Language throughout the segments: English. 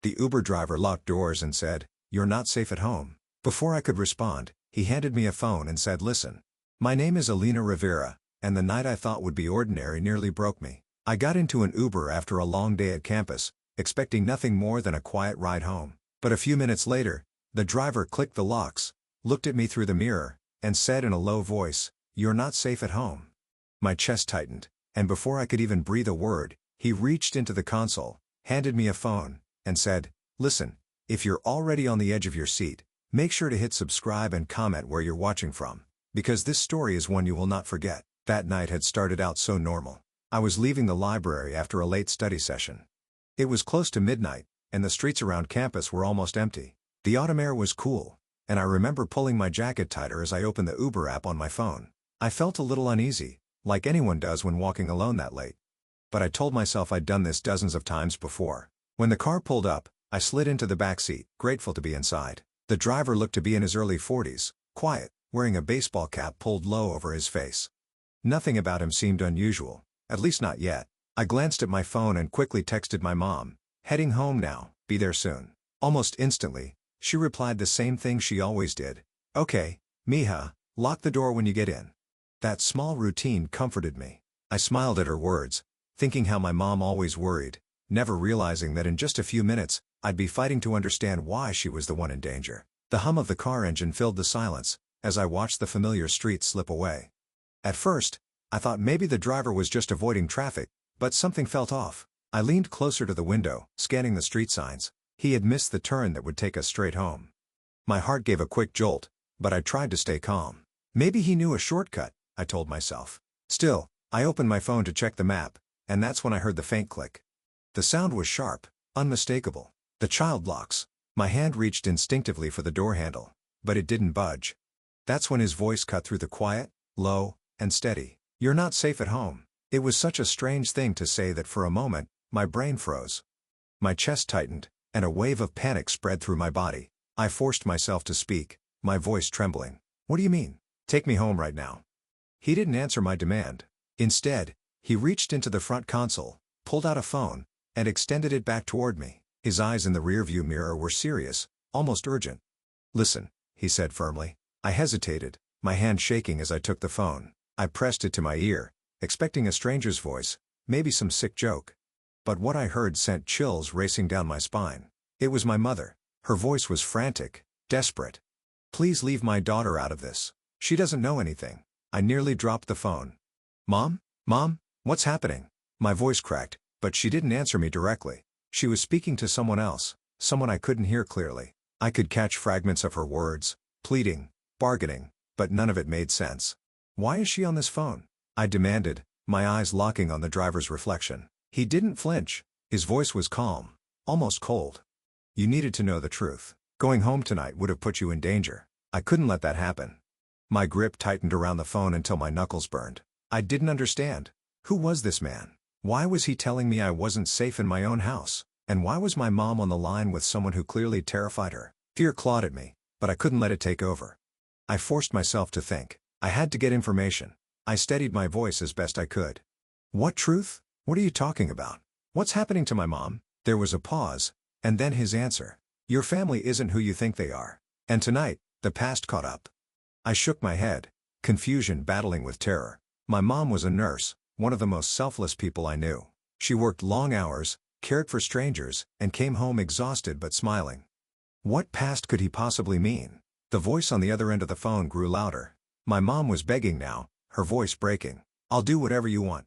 The Uber driver locked doors and said, "You're not safe at home." Before I could respond, he handed me a phone and said, "Listen. My name is Alina Rivera, and the night I thought would be ordinary nearly broke me. I got into an Uber after a long day at campus, expecting nothing more than a quiet ride home. But a few minutes later, the driver clicked the locks, looked at me through the mirror, and said in a low voice, 'You're not safe at home.'" My chest tightened, and before I could even breathe a word, he reached into the console, handed me a phone, and said, "Listen, if you're already on the edge of your seat, make sure to hit subscribe and comment where you're watching from, because this story is one you will not forget." That night had started out so normal. I was leaving the library after a late study session. It was close to midnight, and the streets around campus were almost empty. The autumn air was cool, and I remember pulling my jacket tighter as I opened the Uber app on my phone. I felt a little uneasy, like anyone does when walking alone that late. But I told myself I'd done this dozens of times before. When the car pulled up, I slid into the back seat, grateful to be inside. The driver looked to be in his early 40s, quiet, wearing a baseball cap pulled low over his face. Nothing about him seemed unusual, at least not yet. I glanced at my phone and quickly texted my mom, "Heading home now, be there soon." Almost instantly, she replied the same thing she always did. "Okay, mija, lock the door when you get in." That small routine comforted me. I smiled at her words, thinking how my mom always worried, never realizing that in just a few minutes, I'd be fighting to understand why she was the one in danger. The hum of the car engine filled the silence, as I watched the familiar street slip away. At first, I thought maybe the driver was just avoiding traffic, but something felt off. I leaned closer to the window, scanning the street signs. He had missed the turn that would take us straight home. My heart gave a quick jolt, but I tried to stay calm. Maybe he knew a shortcut, I told myself. Still, I opened my phone to check the map, and that's when I heard the faint click. The sound was sharp, unmistakable. The child locks. My hand reached instinctively for the door handle, but it didn't budge. That's when his voice cut through the quiet, low, and steady. "You're not safe at home." It was such a strange thing to say that for a moment, my brain froze. My chest tightened, and a wave of panic spread through my body. I forced myself to speak, my voice trembling. "What do you mean? Take me home right now." He didn't answer my demand. Instead, he reached into the front console, pulled out a phone, and extended it back toward me. His eyes in the rearview mirror were serious, almost urgent. "Listen," he said firmly. I hesitated, my hand shaking as I took the phone. I pressed it to my ear, expecting a stranger's voice, maybe some sick joke. But what I heard sent chills racing down my spine. It was my mother. Her voice was frantic, desperate. "Please leave my daughter out of this. She doesn't know anything." I nearly dropped the phone. "Mom? Mom? What's happening?" My voice cracked, but she didn't answer me directly. She was speaking to someone else, someone I couldn't hear clearly. I could catch fragments of her words, pleading, bargaining, but none of it made sense. "Why is she on this phone?" I demanded, my eyes locking on the driver's reflection. He didn't flinch. His voice was calm, almost cold. "You needed to know the truth. Going home tonight would have put you in danger. I couldn't let that happen." My grip tightened around the phone until my knuckles burned. I didn't understand. Who was this man? Why was he telling me I wasn't safe in my own house? And why was my mom on the line with someone who clearly terrified her? Fear clawed at me, but I couldn't let it take over. I forced myself to think. I had to get information. I steadied my voice as best I could. "What truth? What are you talking about? What's happening to my mom?" There was a pause, and then his answer. "Your family isn't who you think they are. And tonight, the past caught up." I shook my head, confusion battling with terror. My mom was a nurse, one of the most selfless people I knew. She worked long hours, cared for strangers, and came home exhausted but smiling. What past could he possibly mean? The voice on the other end of the phone grew louder. My mom was begging now, her voice breaking. "I'll do whatever you want.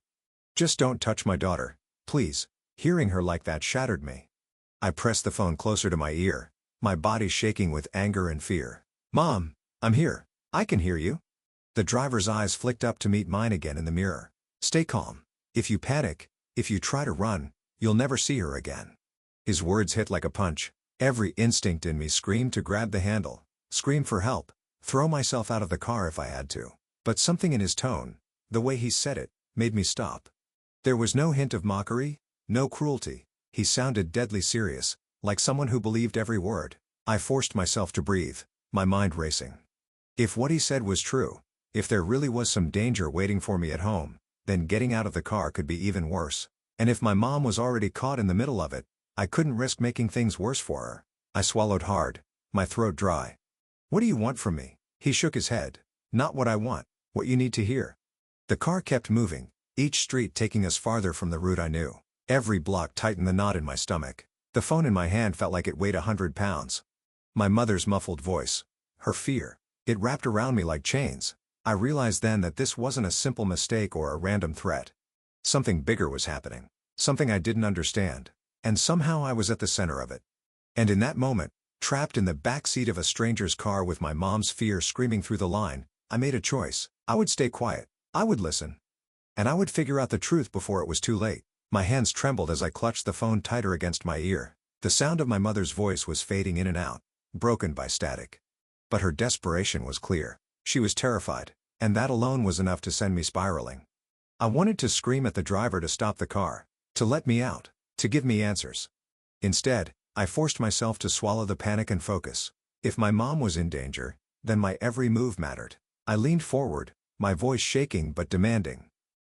Just don't touch my daughter, please." Hearing her like that shattered me. I pressed the phone closer to my ear, my body shaking with anger and fear. "Mom, I'm here. I can hear you." The driver's eyes flicked up to meet mine again in the mirror. "Stay calm. If you panic, if you try to run, you'll never see her again." His words hit like a punch. Every instinct in me screamed to grab the handle, scream for help, throw myself out of the car if I had to. But something in his tone, the way he said it, made me stop. There was no hint of mockery, no cruelty. He sounded deadly serious, like someone who believed every word. I forced myself to breathe, my mind racing. If what he said was true, if there really was some danger waiting for me at home, then getting out of the car could be even worse. And if my mom was already caught in the middle of it, I couldn't risk making things worse for her. I swallowed hard, my throat dry. "What do you want from me?" He shook his head. "Not what I want, what you need to hear." The car kept moving, each street taking us farther from the route I knew. Every block tightened the knot in my stomach. The phone in my hand felt like it weighed 100 pounds. My mother's muffled voice. Her fear. It wrapped around me like chains. I realized then that this wasn't a simple mistake or a random threat. Something bigger was happening. Something I didn't understand. And somehow I was at the center of it. And in that moment, trapped in the back seat of a stranger's car with my mom's fear screaming through the line, I made a choice. I would stay quiet. I would listen. And I would figure out the truth before it was too late. My hands trembled as I clutched the phone tighter against my ear. The sound of my mother's voice was fading in and out, broken by static. But her desperation was clear. She was terrified, and that alone was enough to send me spiraling. I wanted to scream at the driver to stop the car, to let me out, to give me answers. Instead, I forced myself to swallow the panic and focus. If my mom was in danger, then my every move mattered. I leaned forward, my voice shaking but demanding.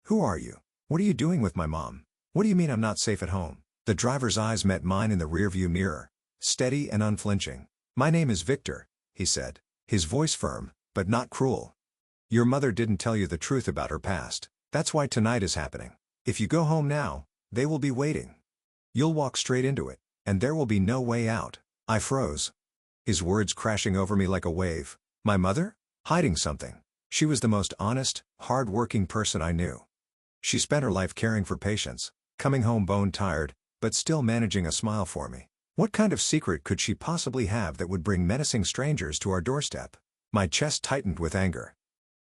"Who are you? What are you doing with my mom? What do you mean I'm not safe at home?" The driver's eyes met mine in the rearview mirror, steady and unflinching. "My name is Victor," he said, his voice firm, but not cruel. "Your mother didn't tell you the truth about her past. That's why tonight is happening. If you go home now, they will be waiting. You'll walk straight into it, and there will be no way out." I froze. His words crashing over me like a wave. My mother? Hiding something. She was the most honest, hard-working person I knew. She spent her life caring for patients, coming home bone-tired, but still managing a smile for me. What kind of secret could she possibly have that would bring menacing strangers to our doorstep? My chest tightened with anger.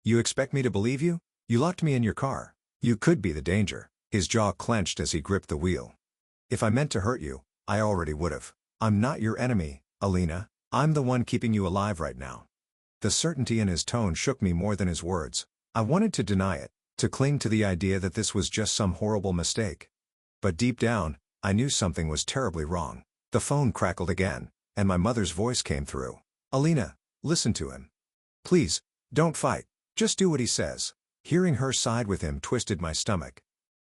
"You expect me to believe you? You locked me in your car. You could be the danger." His jaw clenched as he gripped the wheel. "If I meant to hurt you, I already would've. I'm not your enemy, Alina. I'm the one keeping you alive right now." The certainty in his tone shook me more than his words. I wanted to deny it, to cling to the idea that this was just some horrible mistake. But deep down, I knew something was terribly wrong. The phone crackled again, and my mother's voice came through. "Alina, listen to him. Please, don't fight. Just do what he says." Hearing her side with him twisted my stomach.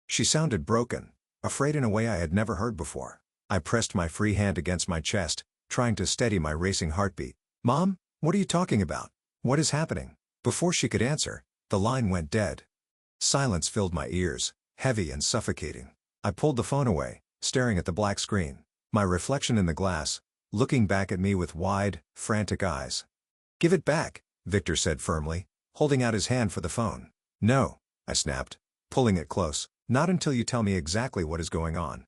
She sounded broken, afraid in a way I had never heard before. I pressed my free hand against my chest, trying to steady my racing heartbeat. "Mom, what are you talking about? What is happening?" Before she could answer, the line went dead. Silence filled my ears, heavy and suffocating. I pulled the phone away, staring at the black screen. My reflection in the glass, looking back at me with wide, frantic eyes. "Give it back," Victor said firmly, holding out his hand for the phone. "No," I snapped, pulling it close. "Not until you tell me exactly what is going on.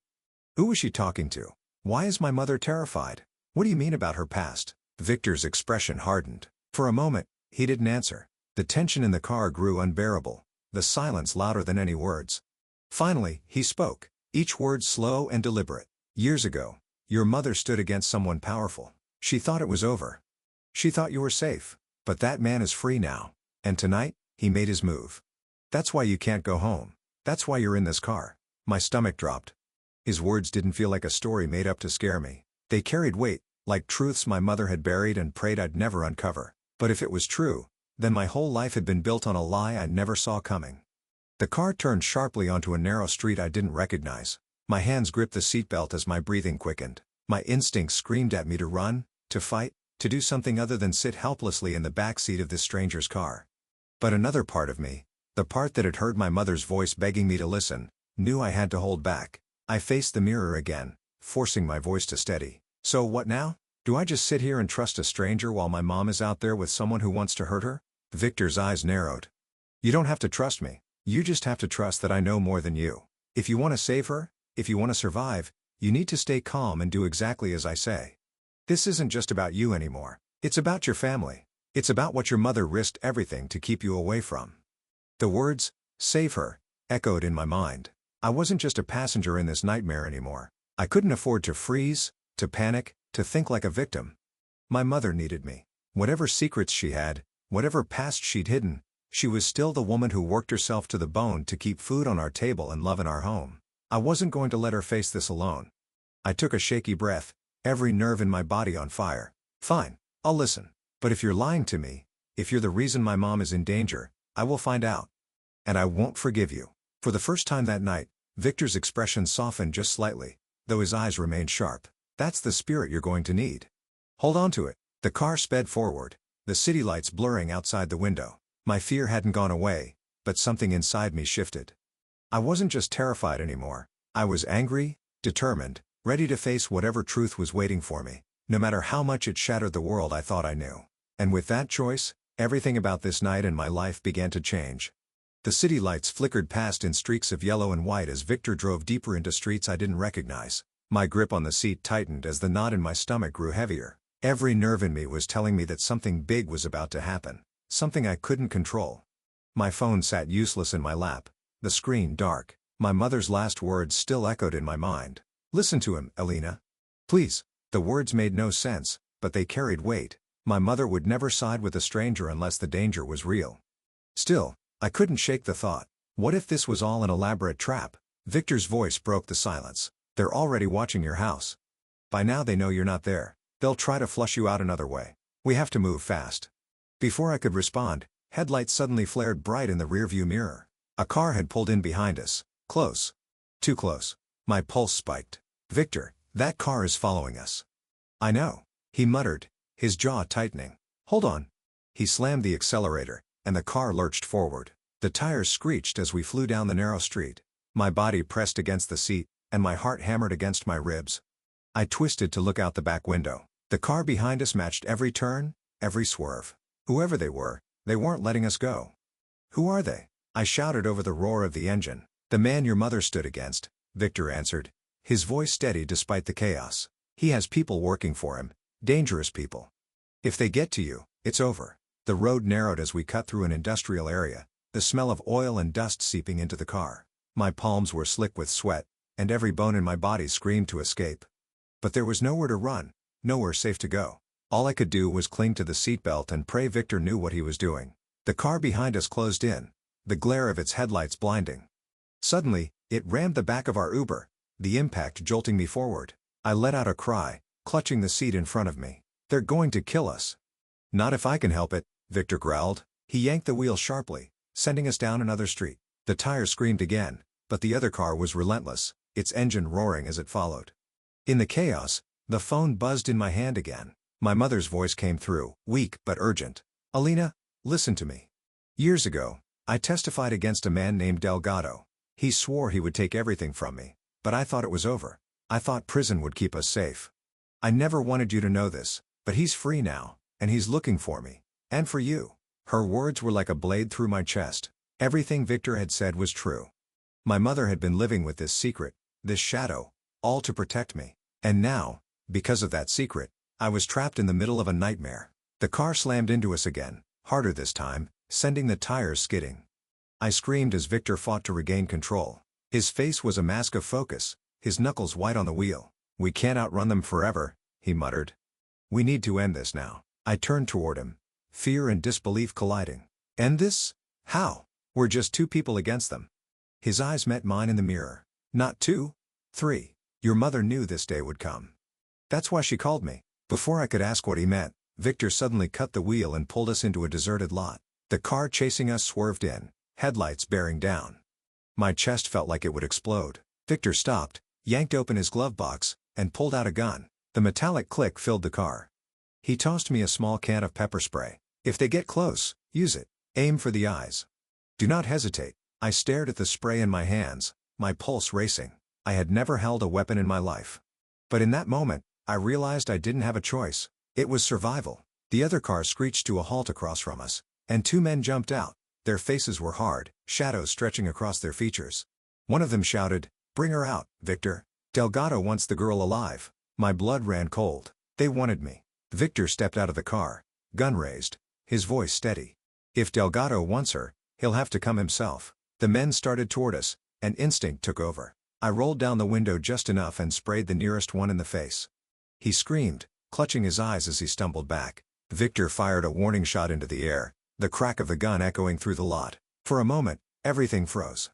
Who is she talking to? Why is my mother terrified? What do you mean about her past?" Victor's expression hardened. For a moment, he didn't answer. The tension in the car grew unbearable, the silence louder than any words. Finally, he spoke, each word slow and deliberate. "Years ago, your mother stood against someone powerful. She thought it was over. She thought you were safe. But that man is free now. And tonight, he made his move. That's why you can't go home. That's why you're in this car." My stomach dropped. His words didn't feel like a story made up to scare me. They carried weight, like truths my mother had buried and prayed I'd never uncover. But if it was true, then my whole life had been built on a lie I never saw coming. The car turned sharply onto a narrow street I didn't recognize. My hands gripped the seatbelt as my breathing quickened. My instincts screamed at me to run, to fight, to do something other than sit helplessly in the back seat of this stranger's car. But another part of me, the part that had heard my mother's voice begging me to listen, knew I had to hold back. I faced the mirror again, forcing my voice to steady. "So what now? Do I just sit here and trust a stranger while my mom is out there with someone who wants to hurt her?" Victor's eyes narrowed. "You don't have to trust me. You just have to trust that I know more than you. If you want to save her, if you want to survive, you need to stay calm and do exactly as I say. This isn't just about you anymore. It's about your family. It's about what your mother risked everything to keep you away from." The words, "save her," echoed in my mind. I wasn't just a passenger in this nightmare anymore. I couldn't afford to freeze, to panic, to think like a victim. My mother needed me. Whatever secrets she had, whatever past she'd hidden, she was still the woman who worked herself to the bone to keep food on our table and love in our home. I wasn't going to let her face this alone. I took a shaky breath, every nerve in my body on fire. "Fine, I'll listen. But if you're lying to me, if you're the reason my mom is in danger, I will find out. And I won't forgive you." For the first time that night, Victor's expression softened just slightly. though his eyes remained sharp. "That's the spirit you're going to need. Hold on to it." The car sped forward, the city lights blurring outside the window. My fear hadn't gone away, but something inside me shifted. I wasn't just terrified anymore. I was angry, determined, ready to face whatever truth was waiting for me, no matter how much it shattered the world I thought I knew. And with that choice, everything about this night and my life began to change. The city lights flickered past in streaks of yellow and white as Victor drove deeper into streets I didn't recognize. My grip on the seat tightened as the knot in my stomach grew heavier. Every nerve in me was telling me that something big was about to happen, something I couldn't control. My phone sat useless in my lap, the screen dark. My mother's last words still echoed in my mind. "Listen to him, Alina. Please." The words made no sense, but they carried weight. My mother would never side with a stranger unless the danger was real. Still, I couldn't shake the thought. What if this was all an elaborate trap? Victor's voice broke the silence. "They're already watching your house. By now they know you're not there. They'll try to flush you out another way. We have to move fast." Before I could respond, headlights suddenly flared bright in the rearview mirror. A car had pulled in behind us. Close. Too close. My pulse spiked. "Victor, that car is following us." "I know," he muttered, his jaw tightening. "Hold on." He slammed the accelerator, and the car lurched forward. The tires screeched as we flew down the narrow street. My body pressed against the seat, and my heart hammered against my ribs. I twisted to look out the back window. The car behind us matched every turn, every swerve. Whoever they weren't letting us go. "Who are they?" I shouted over the roar of the engine. "The man your mother stood against," Victor answered, his voice steady despite the chaos. "He has people working for him, dangerous people. If they get to you, it's over." The road narrowed as we cut through an industrial area, the smell of oil and dust seeping into the car. My palms were slick with sweat, and every bone in my body screamed to escape. But there was nowhere to run, nowhere safe to go. All I could do was cling to the seatbelt and pray Victor knew what he was doing. The car behind us closed in, the glare of its headlights blinding. Suddenly, it rammed the back of our Uber, the impact jolting me forward. I let out a cry, clutching the seat in front of me. "They're going to kill us." "Not if I can help it," Victor growled. He yanked the wheel sharply, sending us down another street. The tire screamed again, but the other car was relentless, its engine roaring as it followed. In the chaos, the phone buzzed in my hand again. My mother's voice came through, weak but urgent. "Alina, listen to me. Years ago, I testified against a man named Delgado. He swore he would take everything from me, but I thought it was over. I thought prison would keep us safe. I never wanted you to know this, but he's free now, and he's looking for me. And for you." Her words were like a blade through my chest. Everything Victor had said was true. My mother had been living with this secret, this shadow, all to protect me. And now, because of that secret, I was trapped in the middle of a nightmare. The car slammed into us again, harder this time, sending the tires skidding. I screamed as Victor fought to regain control. His face was a mask of focus, his knuckles white on the wheel. "We can't outrun them forever," he muttered. "We need to end this now." I turned toward him, fear and disbelief colliding. "End this? How? We're just two people against them." His eyes met mine in the mirror. "Not two, three. Your mother knew this day would come. That's why she called me." Before I could ask what he meant, Victor suddenly cut the wheel and pulled us into a deserted lot. The car chasing us swerved in, headlights bearing down. My chest felt like it would explode. Victor stopped, yanked open his glove box, and pulled out a gun. The metallic click filled the car. He tossed me a small can of pepper spray. "If they get close, use it. Aim for the eyes. Do not hesitate." I stared at the spray in my hands, my pulse racing. I had never held a weapon in my life. But in that moment, I realized I didn't have a choice. It was survival. The other car screeched to a halt across from us, and two men jumped out. Their faces were hard, shadows stretching across their features. One of them shouted, "Bring her out, Victor. Delgado wants the girl alive." My blood ran cold. They wanted me. Victor stepped out of the car, gun raised, his voice steady. "If Delgado wants her, he'll have to come himself." The men started toward us, and instinct took over. I rolled down the window just enough and sprayed the nearest one in the face. He screamed, clutching his eyes as he stumbled back. Victor fired a warning shot into the air, the crack of the gun echoing through the lot. For a moment, everything froze.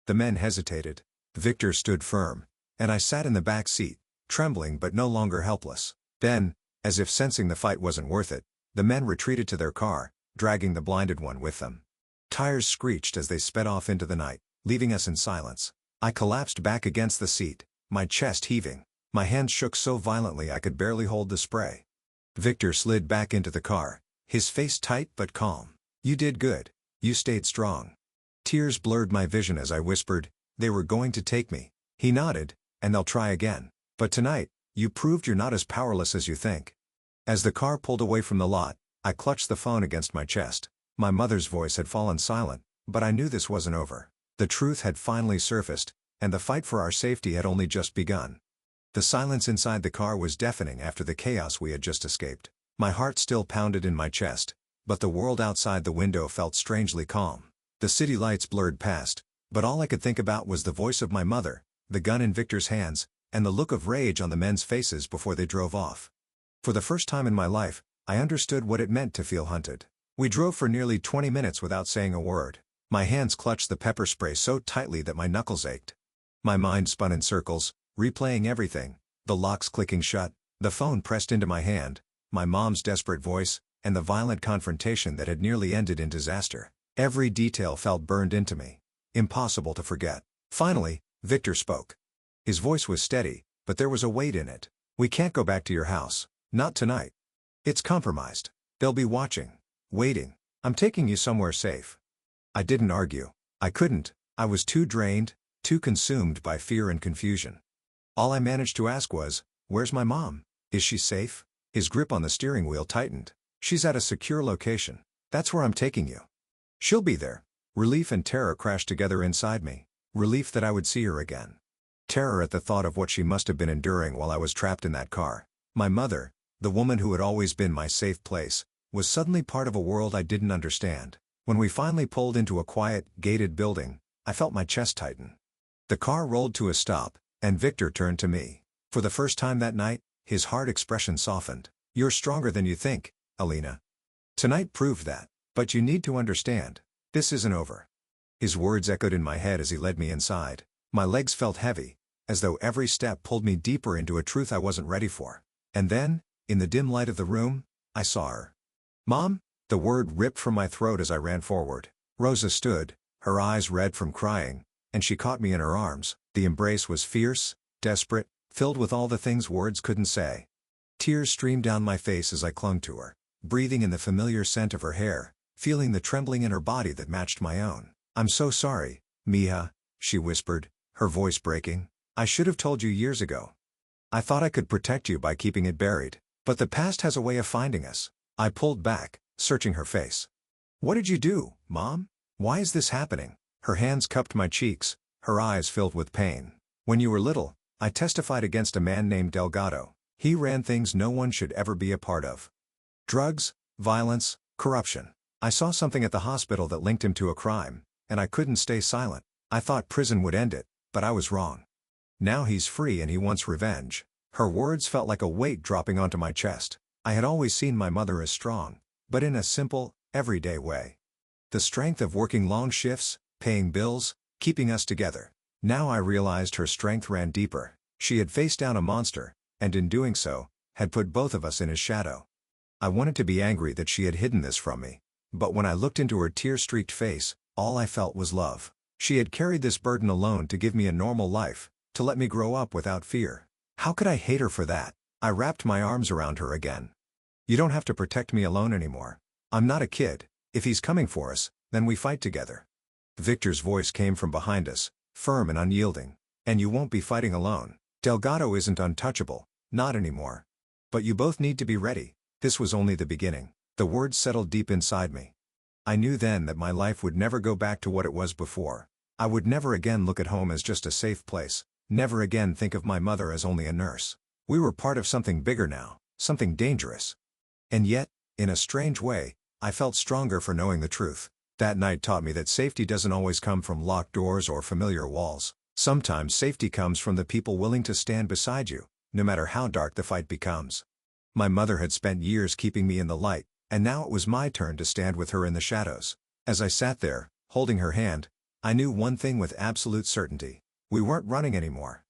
The men hesitated. Victor stood firm, and I sat in the back seat, trembling but no longer helpless. Then, as if sensing the fight wasn't worth it, the men retreated to their car, dragging the blinded one with them. Tires screeched as they sped off into the night, leaving us in silence. I collapsed back against the seat, my chest heaving. My hands shook so violently I could barely hold the spray. Victor slid back into the car, his face tight but calm. "You did good. You stayed strong." Tears blurred my vision as I whispered, "They were going to take me." He nodded, "And they'll try again. But tonight, you proved you're not as powerless as you think." As the car pulled away from the lot, I clutched the phone against my chest. My mother's voice had fallen silent, but I knew this wasn't over. The truth had finally surfaced, and the fight for our safety had only just begun. The silence inside the car was deafening after the chaos we had just escaped. My heart still pounded in my chest, but the world outside the window felt strangely calm. The city lights blurred past, but all I could think about was the voice of my mother, the gun in Victor's hands, and the look of rage on the men's faces before they drove off. For the first time in my life, I understood what it meant to feel hunted. We drove for nearly 20 minutes without saying a word. My hands clutched the pepper spray so tightly that my knuckles ached. My mind spun in circles, replaying everything: the locks clicking shut, the phone pressed into my hand, my mom's desperate voice, and the violent confrontation that had nearly ended in disaster. Every detail felt burned into me. Impossible to forget. Finally, Victor spoke. His voice was steady, but there was a weight in it. "We can't go back to your house. Not tonight. It's compromised. They'll be watching. Waiting. I'm taking you somewhere safe." I didn't argue. I couldn't. I was too drained, too consumed by fear and confusion. All I managed to ask was, "Where's my mom? Is she safe?" His grip on the steering wheel tightened. "She's at a secure location. That's where I'm taking you. She'll be there." Relief and terror crashed together inside me. Relief that I would see her again. Terror at the thought of what she must have been enduring while I was trapped in that car. My mother, the woman who had always been my safe place, was suddenly part of a world I didn't understand. When we finally pulled into a quiet, gated building, I felt my chest tighten. The car rolled to a stop, and Victor turned to me. For the first time that night, his hard expression softened. "You're stronger than you think, Alina. Tonight proved that. But you need to understand. This isn't over." His words echoed in my head as he led me inside. My legs felt heavy, as though every step pulled me deeper into a truth I wasn't ready for. And then, in the dim light of the room, I saw her. "Mom?" The word ripped from my throat as I ran forward. Rosa stood, her eyes red from crying, and she caught me in her arms. The embrace was fierce, desperate, filled with all the things words couldn't say. Tears streamed down my face as I clung to her, breathing in the familiar scent of her hair, feeling the trembling in her body that matched my own. "I'm so sorry, Mija," she whispered, her voice breaking. "I should have told you years ago. I thought I could protect you by keeping it buried. But the past has a way of finding us." I pulled back, searching her face. "What did you do, Mom? Why is this happening?" Her hands cupped my cheeks, her eyes filled with pain. "When you were little, I testified against a man named Delgado. He ran things no one should ever be a part of. Drugs, violence, corruption. I saw something at the hospital that linked him to a crime, and I couldn't stay silent. I thought prison would end it, but I was wrong. Now he's free and he wants revenge." Her words felt like a weight dropping onto my chest. I had always seen my mother as strong, but in a simple, everyday way. The strength of working long shifts, paying bills, keeping us together. Now I realized her strength ran deeper. She had faced down a monster, and in doing so, had put both of us in his shadow. I wanted to be angry that she had hidden this from me, but when I looked into her tear-streaked face, all I felt was love. She had carried this burden alone to give me a normal life, to let me grow up without fear. How could I hate her for that? I wrapped my arms around her again. "You don't have to protect me alone anymore. I'm not a kid. If he's coming for us, then we fight together." Victor's voice came from behind us, firm and unyielding. "And you won't be fighting alone. Delgado isn't untouchable, not anymore. But you both need to be ready." This was only the beginning. The words settled deep inside me. I knew then that my life would never go back to what it was before. I would never again look at home as just a safe place. Never again think of my mother as only a nurse. We were part of something bigger now, something dangerous. And yet, in a strange way, I felt stronger for knowing the truth. That night taught me that safety doesn't always come from locked doors or familiar walls. Sometimes safety comes from the people willing to stand beside you, no matter how dark the fight becomes. My mother had spent years keeping me in the light, and now it was my turn to stand with her in the shadows. As I sat there, holding her hand, I knew one thing with absolute certainty. We weren't running anymore.